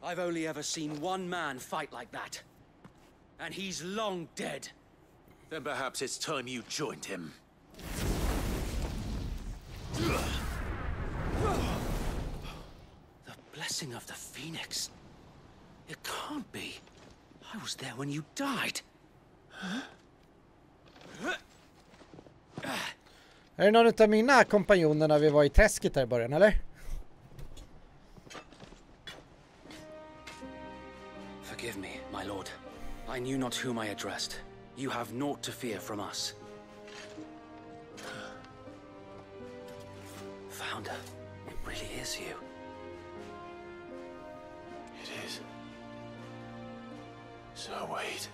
I've only ever seen one man fight like that. And he's long dead. Then perhaps it's time you joined him. The blessing of the Phoenix. It can't be. I was there when you died. Är det någon av mina kompanjoner när vi var i träsket där i början, eller? Forgive me, my lord. I knew not whom I addressed. You have naught to fear from us. Founder, it really is you. It is. So wait.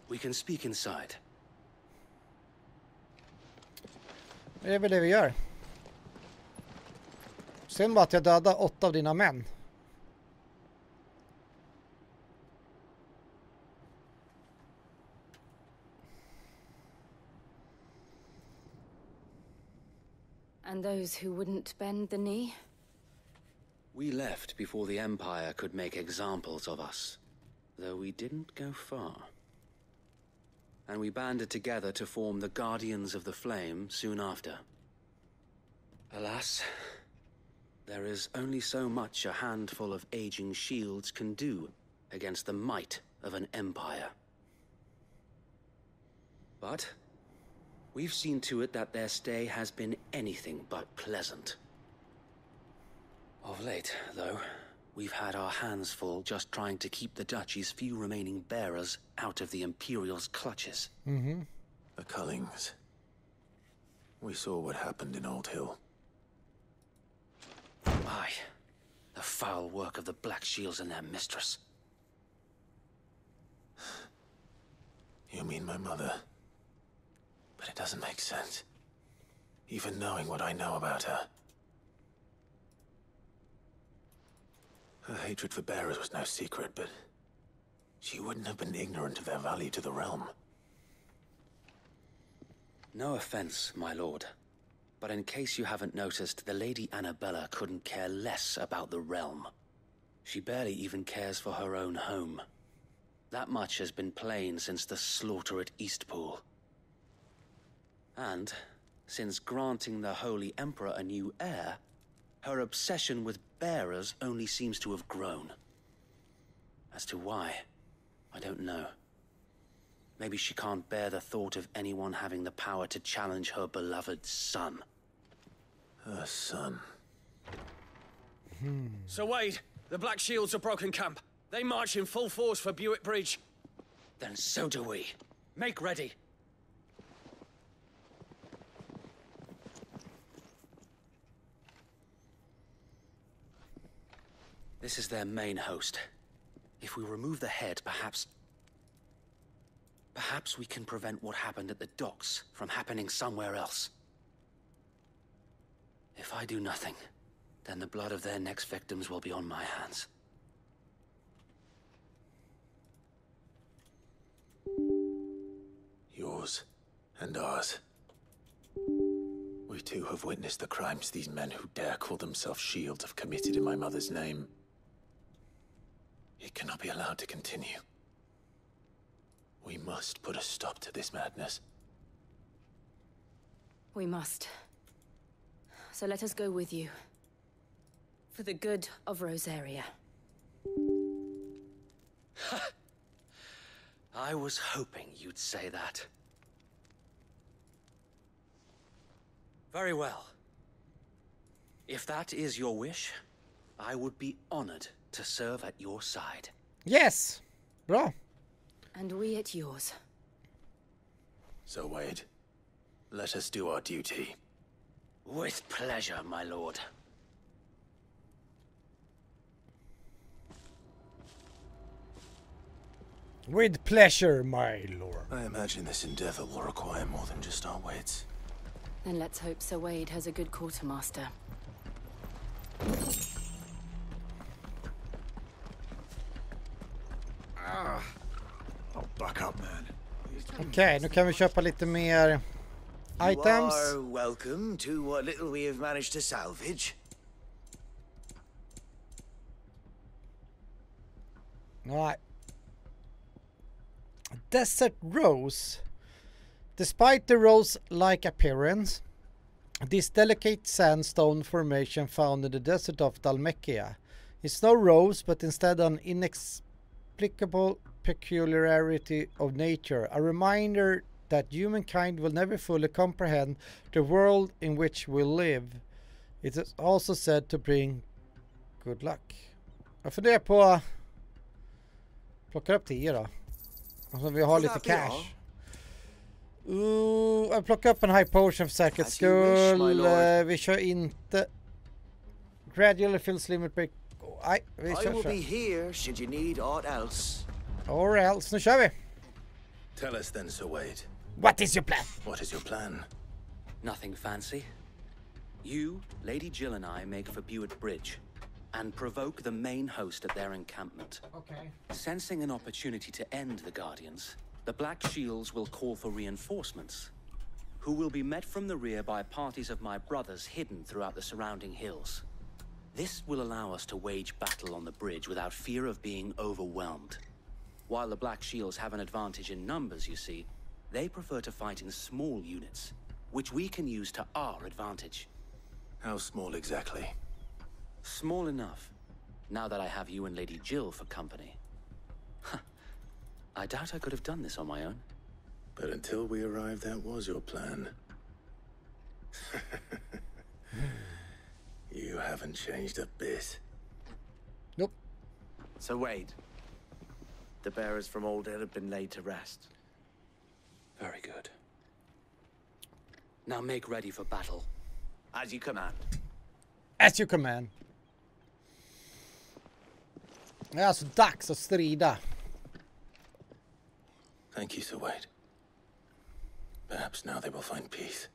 We can speak inside. Det är väl det vi gör. Sen var att jag dödade 8 av dina män. And those who wouldn't bend the knee? We left before the Empire could make examples of us, though we didn't go far. And we banded together to form the Guardians of the Flame soon after. Alas, there is only so much a handful of aging shields can do against the might of an empire. But we've seen to it that their stay has been anything but pleasant. Of late, though, we've had our hands full just trying to keep the Duchy's few remaining bearers out of the Imperial's clutches. The Cullings. We saw what happened in Old Hill. Aye, the foul work of the Black Shields and their mistress. You mean my mother? But it doesn't make sense. Even knowing what I know about her. Her hatred for bearers was no secret, but she wouldn't have been ignorant of their value to the realm. No offense, my lord, but in case you haven't noticed, the Lady Annabella couldn't care less about the realm. She barely even cares for her own home. That much has been plain since the slaughter at Eastpool. And, since granting the Holy Emperor a new heir, her obsession with bearers only seems to have grown. As to why, I don't know. Maybe she can't bear the thought of anyone having the power to challenge her beloved son. Her son. Sir Wade, the Black Shields have broken camp. They march in full force for Buick Bridge. Then so do we. Make ready. This is their main host. If we remove the head, perhaps we can prevent what happened at the docks from happening somewhere else. If I do nothing, then the blood of their next victims will be on my hands. Yours and ours. We too have witnessed the crimes these men who dare call themselves shields have committed in my mother's name. It cannot be allowed to continue. We must put a stop to this madness. We must. So let us go with you. For the good of Rosaria. I was hoping you'd say that. Very well. If that is your wish, I would be honored to serve at your side. Yes! Bra. And we at yours. So Wade, let us do our duty. With pleasure, my lord. With pleasure, my lord. I imagine this endeavor will require more than just our wits. Then let's hope Sir Wade has a good quartermaster. Oh, buck up, man. Okej, nu kan vi köpa lite mer items. You are welcome to what little we have managed to salvage. Nej. Desert rose. Despite the rose-like appearance, this delicate sandstone formation found in the desert of Dalmatia is no rose, but instead an inexplicable peculiarity of nature, a reminder that humankind will never fully comprehend the world in which we live. It is also said to bring good luck. Jag funderar på plocka upp 10 då. Alltså vi har lite cash. Jag plockar upp en high potion för säkerhets skull. Vi kör inte gradually fills limit break. Nej, vi kör. Or else, nu kör vi. Tell us then, Sir Wade. What is your plan? What is your plan? Nothing fancy. You, Lady Jill and I make for Buett Bridge and provoke the main host at their encampment. Okay. Sensing an opportunity to end the Guardians, the Black Shields will call for reinforcements, who will be met from the rear by parties of my brothers hidden throughout the surrounding hills. This will allow us to wage battle on the bridge without fear of being overwhelmed. While the Black Shields have an advantage in numbers, you see, they prefer to fight in small units, which we can use to our advantage. How small exactly? Small enough, now that I have you and Lady Jill for company. I doubt I could have done this on my own. But until we arrived, that was your plan. You haven't changed a bit. Nope. So Wade, the bearers from Old Hill have been laid to rest. Very good. Now make ready for battle. As you command. As you command. Det är alltså dags att strida. Thank you, Sir Wade. Perhaps now they will find peace.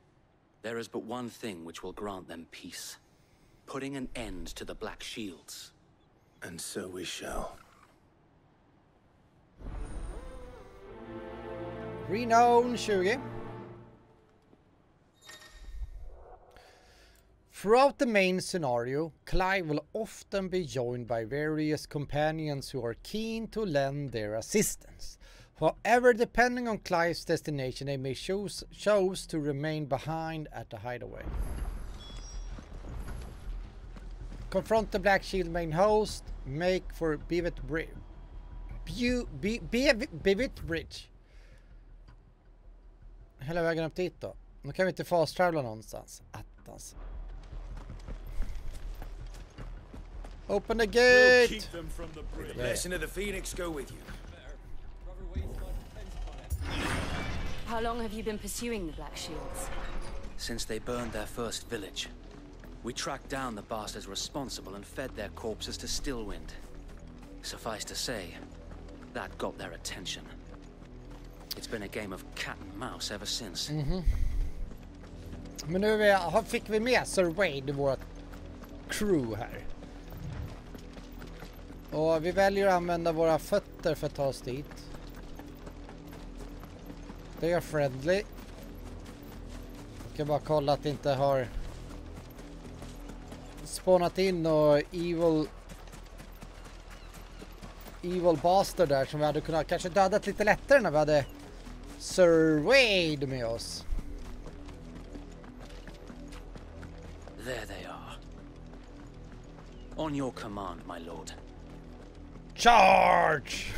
There is but one thing which will grant them peace. Putting an end to the Black Shields. And so we shall. Renown 20. Throughout the main scenario, Clive will often be joined by various companions who are keen to lend their assistance. However, depending on Clive's destination, they may choose to remain behind at the hideaway. Confront the Black Shield main host. Make for Buett Bridge. Hela vägen upp dit då. Nu kan vi inte fast travela någonstans. Attans. Open the gate! We'll keep them from the bridge. The blessing of the Phoenix go with you. How long have you been pursuing the Black Shields? Since they burned their first village. We tracked down the bastards responsible and fed their corpses to Stillwind. Suffice to say, that got their attention. It's been a game of cat and mouse ever since. Men nu fick vi med Sir Wade i vårt crew här. Och vi väljer att använda våra fötter för att ta oss dit. Det är friendly. Jag kan bara kolla att det inte har spawnat in och evil bastard där som vi hade kunnat kanske dödat lite lättare när vi hade Sir Wade med oss. There they are. On your command, my lord. Charge!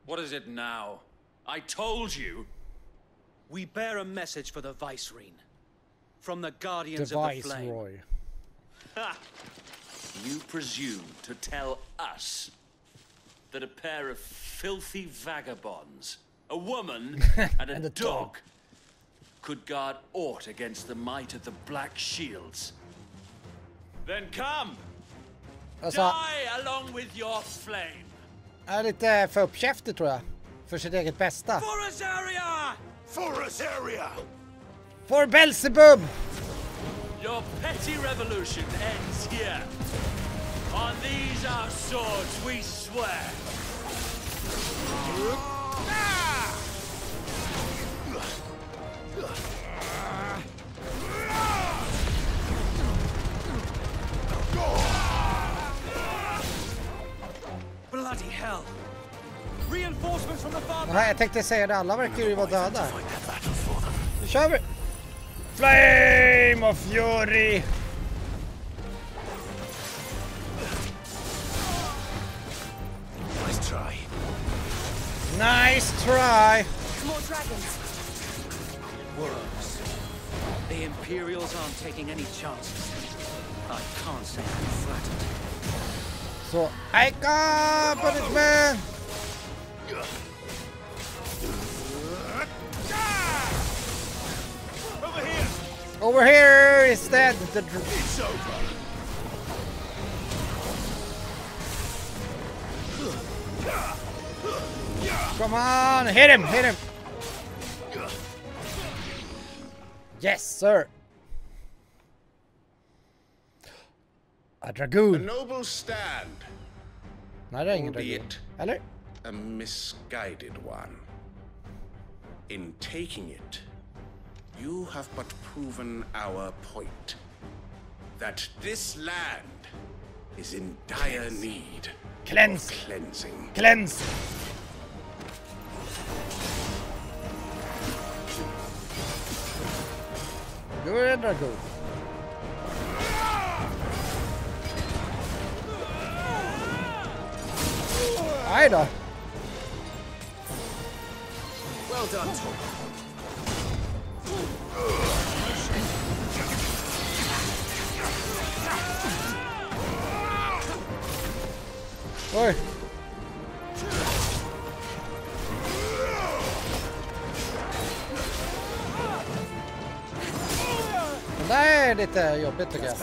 What is it now? I told you. We bear a message for the Viceroy. From the Guardians The of the Flame. Viceroy. Ha! You presume to tell us that a pair of filthy vagabonds, a woman and a dog, could guard aught against the might of the Black Shields? Then come! Alltså, Die along with your flame! är lite för uppkäftig tror jag. För sitt eget bästa. For us area! For us area! For Beelzebub! Your petty revolution ends here. On these our swords we swear. Bloody hell! Reinforcements from the farbror. Nej, jag tänkte säga det. Alla verkar ju vara döda. Nu kör vi! Flame of Fury! Nice try. Nice try! More dragons. Worms. The Imperials aren't taking any chances. I can't say I'm flattered. Så, I got it, man! Over here! Over here is dead. It's over. Come on, hit him, hit him. Yes, sir. A A dragoon. noble stand, Nej, det är ingen dragoon. albeit Eller? a misguided one. In taking it, you have but proven our point. That this land is in dire need Cleanse. of cleansing. Cleanse. You're a dragoon. Aj då. Well done, Tom. Oj. Det där är lite jobbigt tycker jag.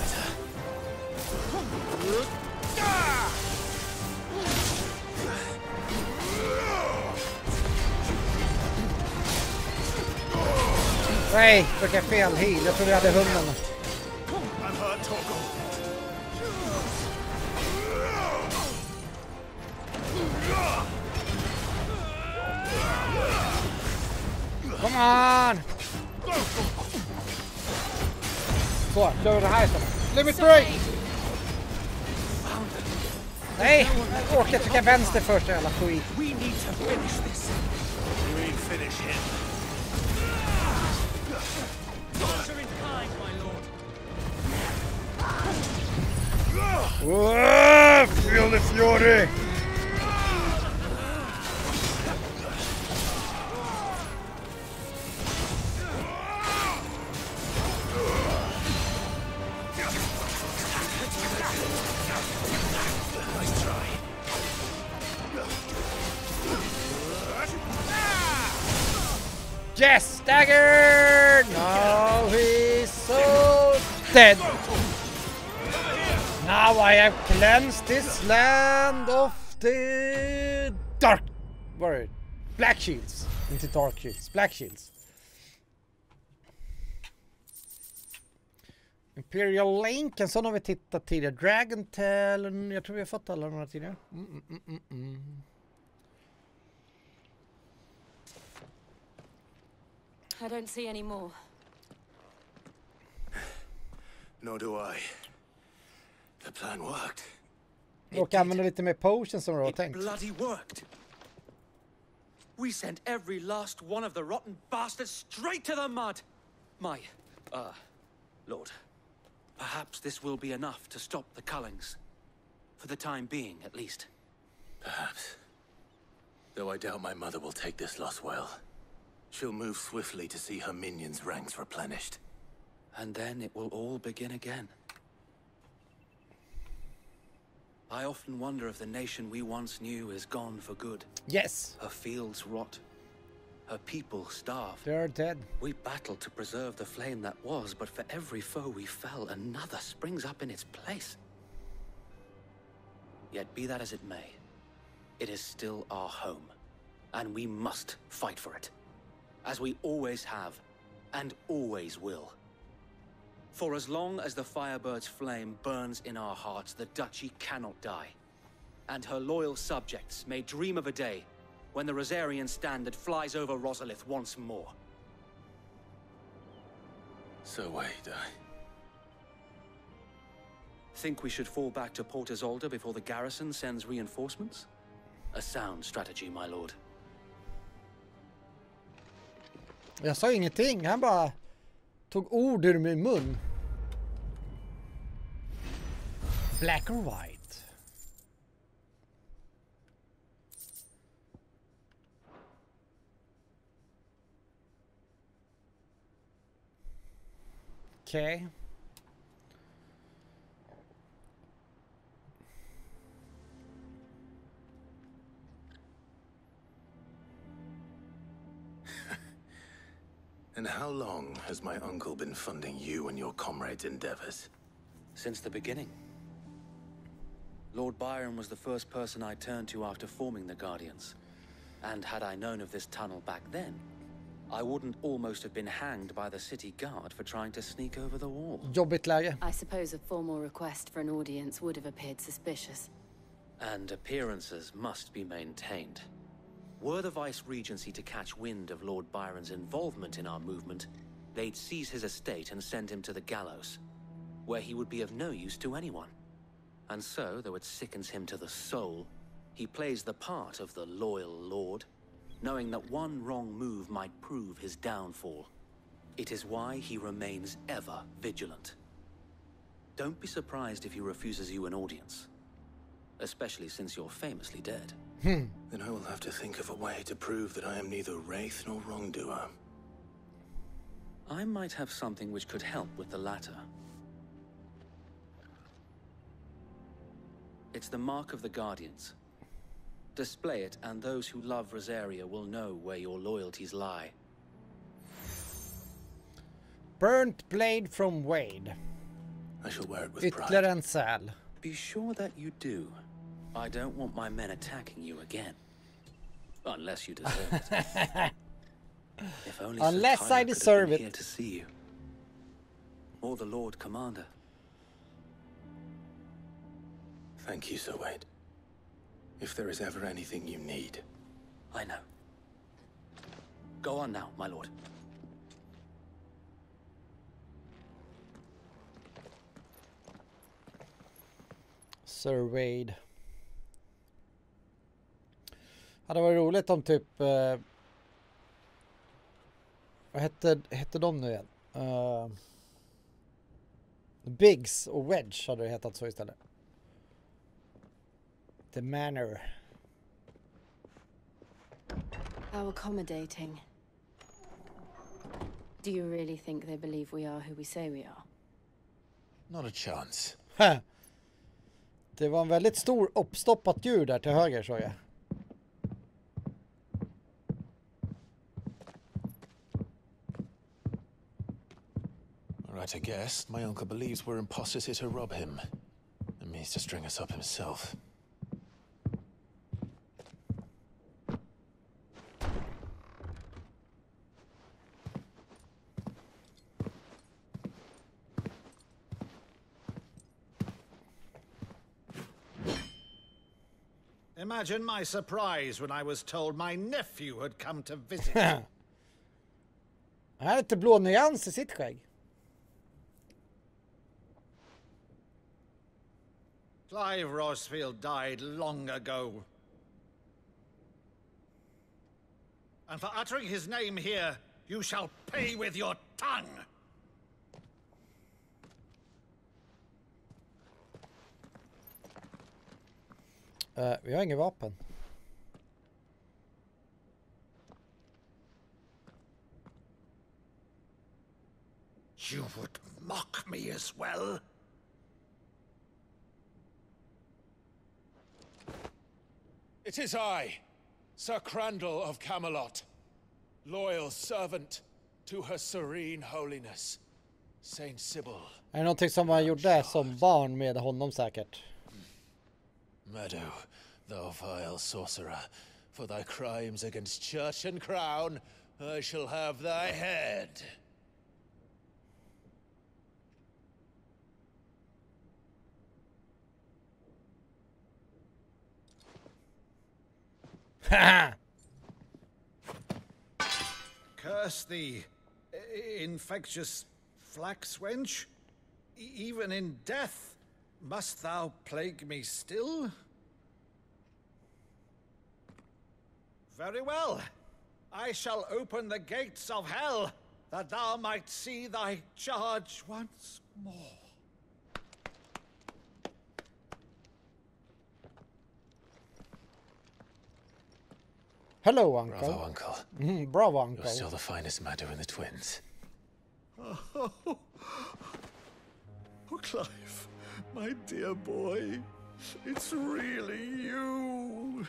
Nej, fick jag fel heal. Jag trodde jag hade hunden. I'm hurt, Torgal. Come on! Så, kör vi det här istället. Limit break! Nej, jag orkar trycka vänster först jävla skit. We need to finish this. You mean finish him? Answer in kind, my lord. Feel the fury! Nice try. Yes, dagger! Now he's so dead. Now I have cleansed this land of the dark. What are it? Black shields. Inte dark shields. Black shields. Imperial Link, en sån har vi tittat tidigare. Dragon Tail, jag tror vi har fått alla de här tidigare. I don't see any more. Nor do I. The plan worked. Och använda lite mer potions som du har It tänkt. bloody worked. We sent every last one of the rotten bastards straight to the mud. Lord, perhaps this will be enough to stop the Cullings. For the time being, at least. Perhaps. Though I doubt my mother will take this loss well. She'll move swiftly to see her minions' ranks replenished. And then it will all begin again. I often wonder if the nation we once knew is gone for good. Yes, Her fields rot. Her people starve. they are dead. We battled to preserve the flame that was, but for every foe we fell, another springs up in its place. Yet be that as it may, it is still our home, and we must fight for it, as we always have, and always will. For as long as the Firebird's flame burns in our hearts, the Duchy cannot die. And her loyal subjects may dream of a day when the Rosarian standard flies over Rosalith once more. So wait, Think we should fall back to Port Isolde before the garrison sends reinforcements? A sound strategy, my lord. Jag sa ingenting, han bara tog ord ur min mun. Black or white? Okay. And how long has my uncle been funding you and your comrades' endeavors? Since the beginning. Lord Byron was the first person I turned to after forming the Guardians. And had I known of this tunnel back then, I wouldn't almost have been hanged by the city guard for trying to sneak over the wall. Jobbigt läge. I suppose a formal request for an audience would have appeared suspicious. And appearances must be maintained. Were the Vice-Regency to catch wind of Lord Byron's involvement in our movement, they'd seize his estate and send him to the gallows, where he would be of no use to anyone. And so, though it sickens him to the soul, he plays the part of the loyal lord, knowing that one wrong move might prove his downfall. It is why he remains ever vigilant. Don't be surprised if he refuses you an audience, especially since you're famously dead. Then I will have to think of a way to prove that I am neither wraith nor wrongdoer. I might have something which could help with the latter. It's the mark of the Guardians. Display it, and those who love Rosaria will know where your loyalties lie. Burnt blade from Wade. I shall wear it with Ytterligare pride. en säl. Be sure that you do. I don't want my men attacking you again. Unless you deserve it. If only Unless Sir I Tyler could have deserve been it. here to see you. Or the Lord Commander. Thank you, Sir Wade. If there is ever anything you need. I know. Go on now, my lord. Sir Wade. Ja, det var roligt om typ... vad hette de nu igen? Biggs och Wedge hade det hetat så istället. The Manor. How accommodating. Do you really think they believe we are who we say we are? Not a chance. Det var en väldigt stor uppstoppat djur där till höger, så jag. Right, I guess. My uncle believes we're imposters here to rob him. And means to string us up himself. Imagine my surprise when I was told my nephew had come to visit. Han har lite blå nyans i sitt skägg. Clive Rosfield died long ago. And for uttering his name here, you shall pay with your tongue. Vi har inget vapen. You would mock me as well? It is I, Sir Crandall of Camelot, loyal servant to her serene holiness, Saint Sybil. Är det någonting som man gjorde som barn med honom säkert? Meadow, thou vile sorcerer, for thy crimes against church and crown, I shall have thy head. Curse thee, infectious flax wench. Even in death, must thou plague me still? Very well. I shall open the gates of hell, that thou might see thy charge once more. Hello, Uncle. Bravo, Uncle. Bravo, Uncle. You're still the finest Maddo in the twins. Oh, Clive, my dear boy, it's really you.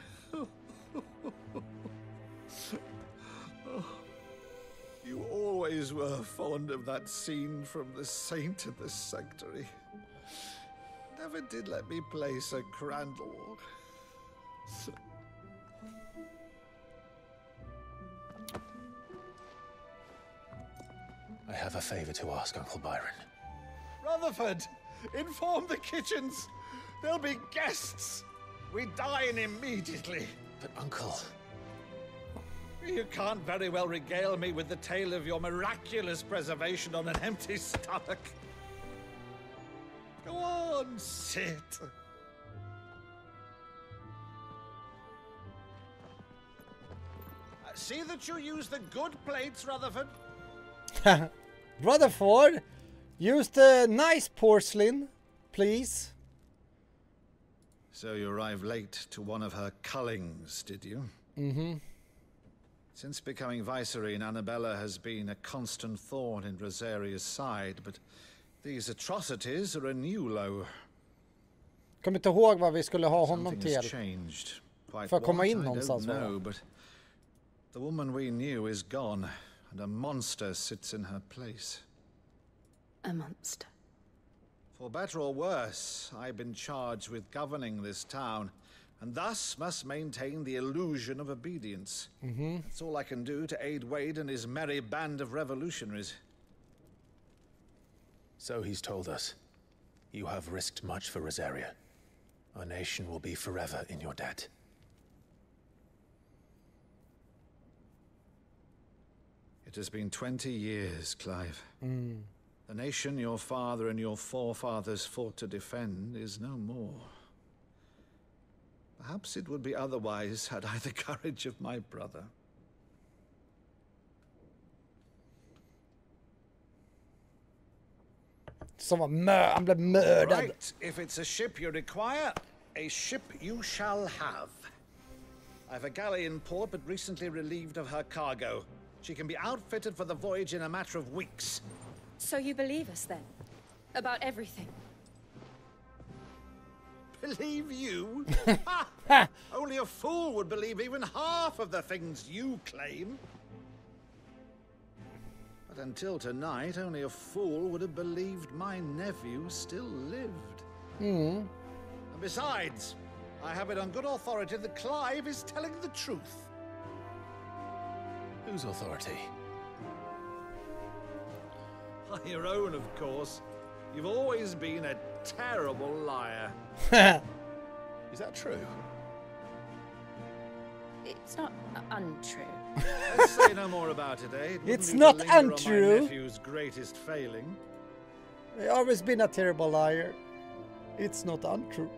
You always were fond of that scene from The Saint in the Sanctuary. Never did let me play Sir Crandall. I have a favor to ask, Uncle Byron. Rutherford, inform the kitchens. There'll be guests. We dine immediately. But, Uncle... You can't very well regale me with the tale of your miraculous preservation on an empty stomach. Go on, sit. See that you use the good plates, Rutherford. Rutherford, use the nice porcelain, please. So you arrived late to one of her cullings, did you? Mm-hmm. Since becoming Vicereine, Annabella has been a constant thorn in Rosaria's side, but these atrocities are a new low. Kommer inte ihåg vad vi skulle ha honom Something has till. changed. Quite För att komma what, in I någonstans, don't va? know, but the woman we knew is gone, and a monster sits in her place. A monster. For better or worse, I've been charged with governing this town, and thus must maintain the illusion of obedience. That's all I can do to aid Wade and his merry band of revolutionaries. So he's told us. You have risked much for Rosaria. Our nation will be forever in your debt. It has been 20 years, Clive. The nation your father and your forefathers fought to defend is no more. Perhaps it would be otherwise had I the courage of my brother. Han blev mördad. Right, if it's a ship you require, a ship you shall have. I've a galley in port, but recently relieved of her cargo. She can be outfitted for the voyage in a matter of weeks. So you believe us then? About everything? Believe you? Only a fool would believe even half of the things you claim. But until tonight, only a fool would have believed my nephew still lived. And besides, I have it on good authority that Clive is telling the truth. Whose authority? Your own, of course. You've always been a terrible liar. Is that true? It's not untrue. Let's say no more about it, eh? It It's wouldn't not need to linger on untrue. my nephew's greatest failing. I've always been a terrible liar. It's not untrue.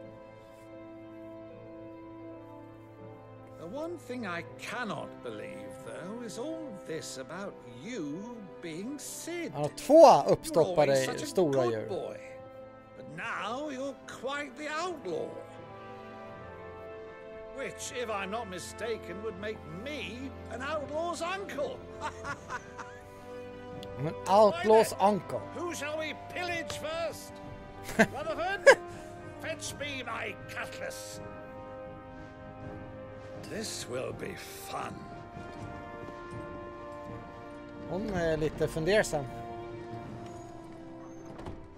The one thing I cannot believe, though, is all this about you being Sid. Han har två You're always uppstoppade such a stora good djur. boy. But now you're quite the outlaw. Which, if I'm not mistaken, would make me an outlaw's uncle. I'm an outlaw's uncle. Who shall we pillage first? Rutherford, fetch me my cutlass. This will be fun. Hon är lite fundersam.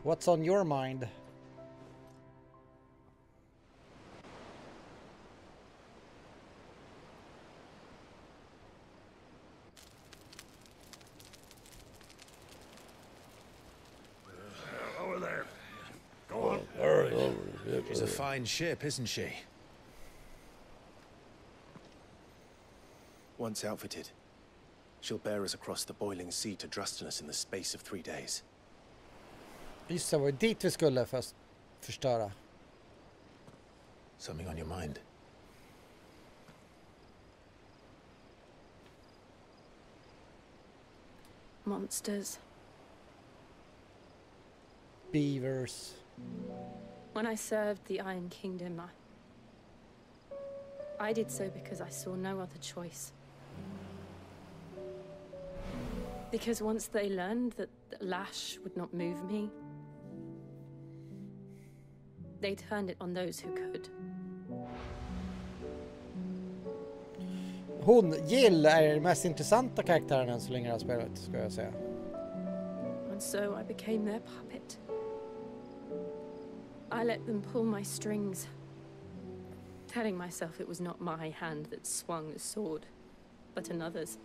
What's on your mind? Over there. Go on. She's a fine ship, isn't she? Once outfitted, she'll bear us across the boiling sea to Drustinus in the space of 3 days. Just det, var dit vi skulle först förstöra. Something on your mind? Monsters. Beavers. When I served the Iron Kingdom, I did so because I saw no other choice. Because once they learned that the lash would not move me, they turned it on those who could. Gillar är den mest intressanta karaktären än så länge jag har spelat, ska jag säga. And so I became their puppet. I let them pull my strings, telling myself it was not my hand that swung the sword, but another's.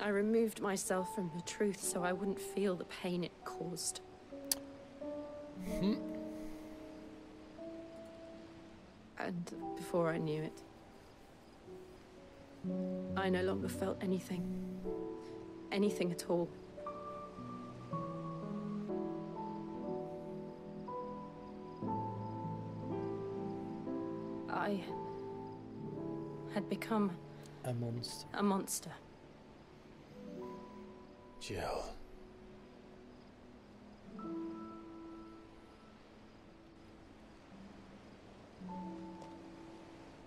I removed myself from the truth so I wouldn't feel the pain it caused. And before I knew it, I no longer felt anything. Anything at all. I had become A monster. a monster. Jill.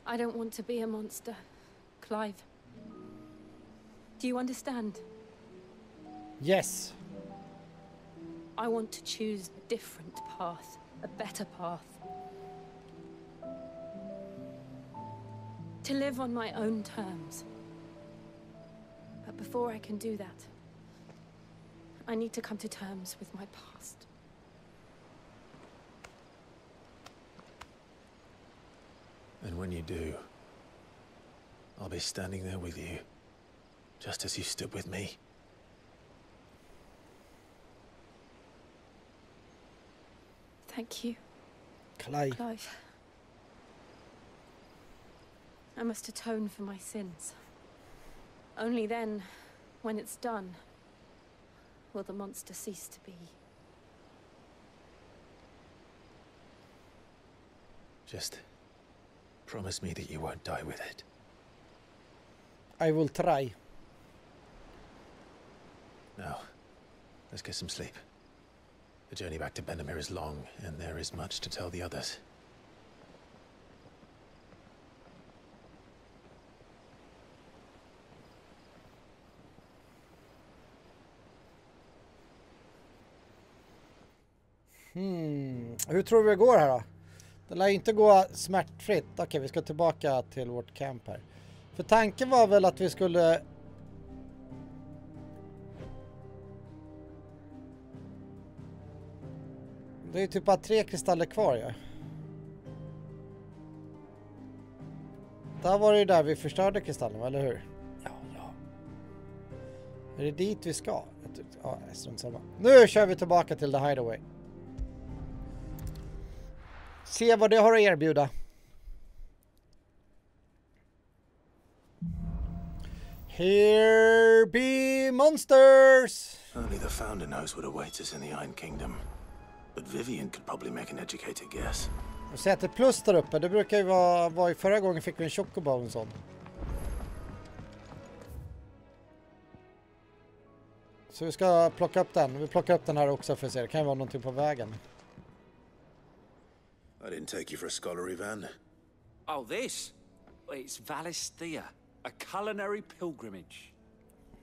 I don't want to be a monster, Clive. Do you understand? Yes. I want to choose a different path, a better path. To live on my own terms. But before I can do that, I need to come to terms with my past. And when you do, I'll be standing there with you, just as you stood with me. Thank you, Clive. Clive. I must atone for my sins. Only then, when it's done, will the monster cease to be. Just promise me that you won't die with it. I will try. Now, let's get some sleep. The journey back to Benamir is long, and there is much to tell the others. Hur tror vi det går här då? Det lär inte gå smärtfritt. Okej, vi ska tillbaka till vårt camp här. För tanken var väl att vi skulle... Det är ju typ bara 3 kristaller kvar, ja. Där var det ju där vi förstörde kristallen, eller hur? Ja. Är det dit vi ska? Ja, strunt samma. Nu kör vi tillbaka till The Hideaway. Se vad det har att erbjuda. Here be monsters! Only the founder knows what awaits us in the Iron Kingdom. But Vivian could probably make an educated guess. Jag ser att det är plus där uppe. Det brukar ju vara i förra gången fick vi en chocobo och en sån. Så vi ska plocka upp den. Vi plockar upp den här också för att se. Det kan ju vara någonting på vägen. I didn't take you for a scholar, Ivan. Oh, this? It's Valisthea, a culinary pilgrimage.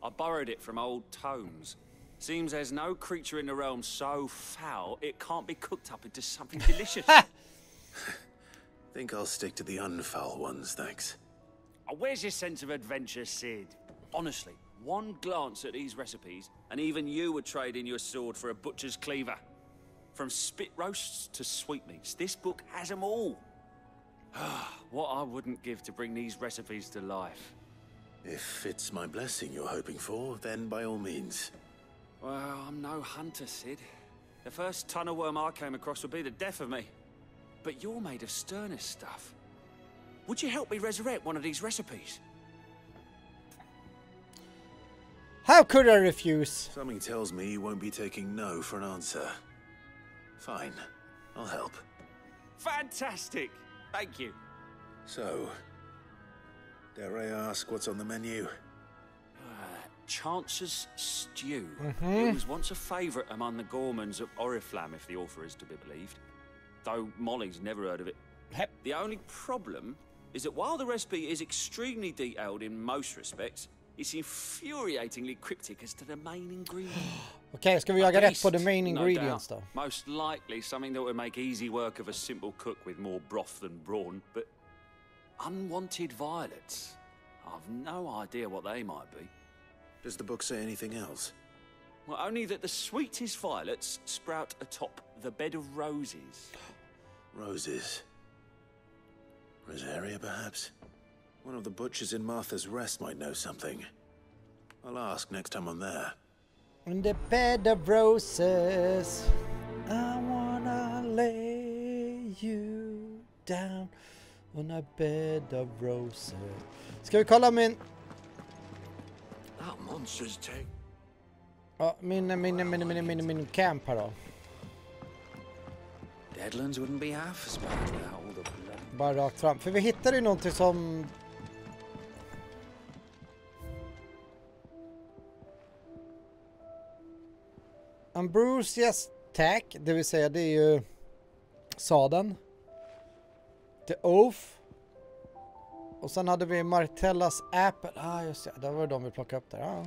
I borrowed it from old tomes. Seems there's no creature in the realm so foul it can't be cooked up into something delicious. Think I'll stick to the unfoul ones, thanks. Oh, where's your sense of adventure, Sid? Honestly, one glance at these recipes, and even you would trade in your sword for a butcher's cleaver. From spit roasts to sweetmeats, this book has them all. What I wouldn't give to bring these recipes to life. If it's my blessing you're hoping for, then by all means. Well, I'm no hunter, Sid. The first tunnel worm I came across would be the death of me. But you're made of sterner stuff. would you help me resurrect one of these recipes? How could I refuse? Something tells me you won't be taking no for an answer. Fine, I'll help. Fantastic! Thank you. So, dare I ask what's on the menu? Chance's Stew. It was once a favourite among the gourmands of Oriflamme, if the author is to be believed. Though Molly's never heard of it. The only problem is that while the recipe is extremely detailed in most respects, it's infuriatingly cryptic as to the main ingredient. Okej, ska vi jaga rätt på the main ingredients då? Most likely something that would make easy work of a simple cook with more broth than brawn, but unwanted violets. I've no idea what they might be. Does the book say anything else? Well, only that the sweetest violets sprout atop the bed of roses. Roses. Rosaria, perhaps? One of the butchers in Martha's Rest might know something. I'll ask next time I'm there. In the bed of roses, I wanna lay you down on a bed of roses. Ska vi kolla min... That monster's take. Ja, min camp här då. Deadlands wouldn't be half as bad without all the blood. Bara rakt fram. För vi hittade ju någonting som... Ambrosias tack, det vill säga det är ju sadeln. The Oath. Och sen hade vi Martellas Apple. Ah, just det. Det var de vi plockade upp där. Ah.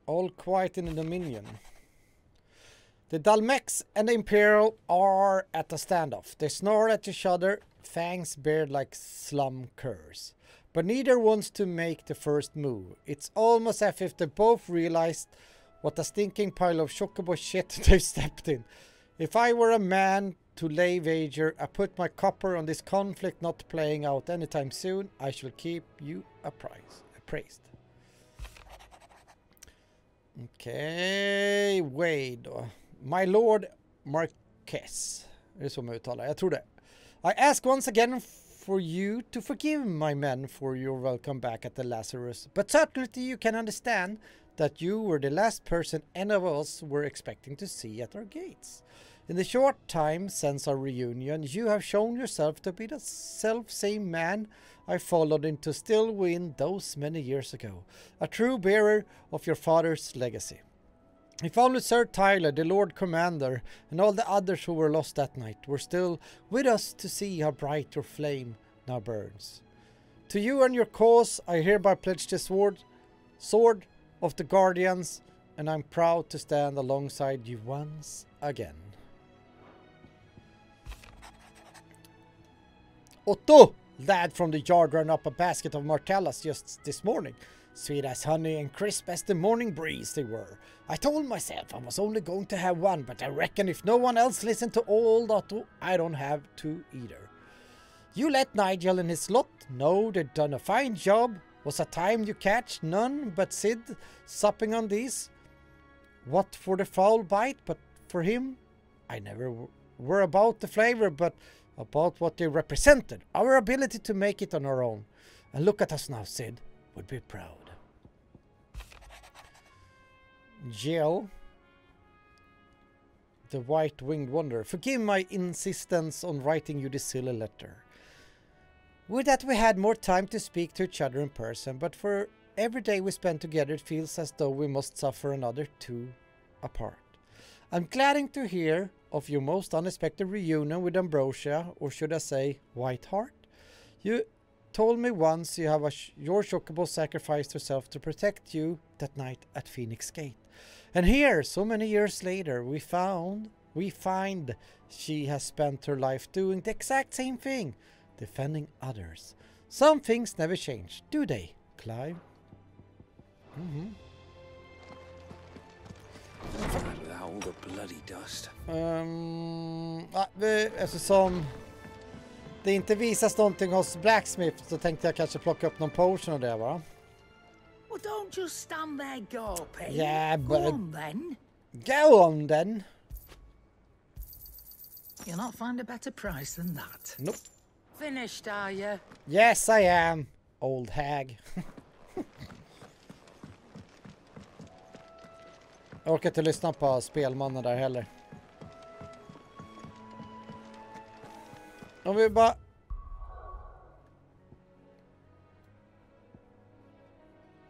All quiet in the Dominion. The Dalmex and the Imperial are at a standoff. They snarl at each other, fangs bared like slum curs. But neither wants to make the first move. It's almost as if they both realized what a stinking pile of chocobo shit they stepped in. If I were a man to lay wager, I put my copper on this conflict not playing out anytime soon. I shall keep you appraised. Okej, Wade då. My Lord Marquess. Är det så man uttalar? Jag tror det. I ask once again for you to forgive my men for your welcome back at the Lazarus. But certainly you can understand that you were the last person any of us were expecting to see at our gates. In the short time since our reunion, you have shown yourself to be the self-same man I followed into still win those many years ago, a true bearer of your father's legacy. If only Sir Tyler, the Lord Commander, and all the others who were lost that night were still with us to see how bright your flame now burns. To you and your cause, I hereby pledge the sword of the Guardians, and I'm proud to stand alongside you once again. Otto, lad from the yard, ran up a basket of Martellas just this morning. Sweet as honey and crisp as the morning breeze they were. I told myself I was only going to have one, but I reckon if no one else listened to old Otto, I don't have to either. You let Nigel and his lot know they'd done a fine job. Was a time you catch none but Sid supping on these. What for the foul bite, but for him, I never were about the flavor, but about what they represented. Our ability to make it on our own. And look at us now, Sid. Would be proud. Jill, the white-winged wonder, forgive my insistence on writing you this silly letter. Would that we had more time to speak to each other in person, but for every day we spend together it feels as though we must suffer another two apart. I'm glad to hear of your most unexpected reunion with Ambrosia, or should I say, Whiteheart. You told me once you have your chocobo sacrificed herself to protect you that night at Phoenix Gate. And here, so many years later, we find she has spent her life doing the exact same thing, defending others. Some things never change, do they, Clive? Without all the bloody dust. Eftersom det inte visas någonting hos Blacksmith så tänkte jag kanske plocka upp någon potion och det, va? Well, don't just stand there gawping. Yeah, Go but... on, then. Go on then. You'll not find a better price than that. Nope. Finished, are you? Yes, I am. Old hag. Jag orkar inte lyssna på spelmannen där heller. Om vi bara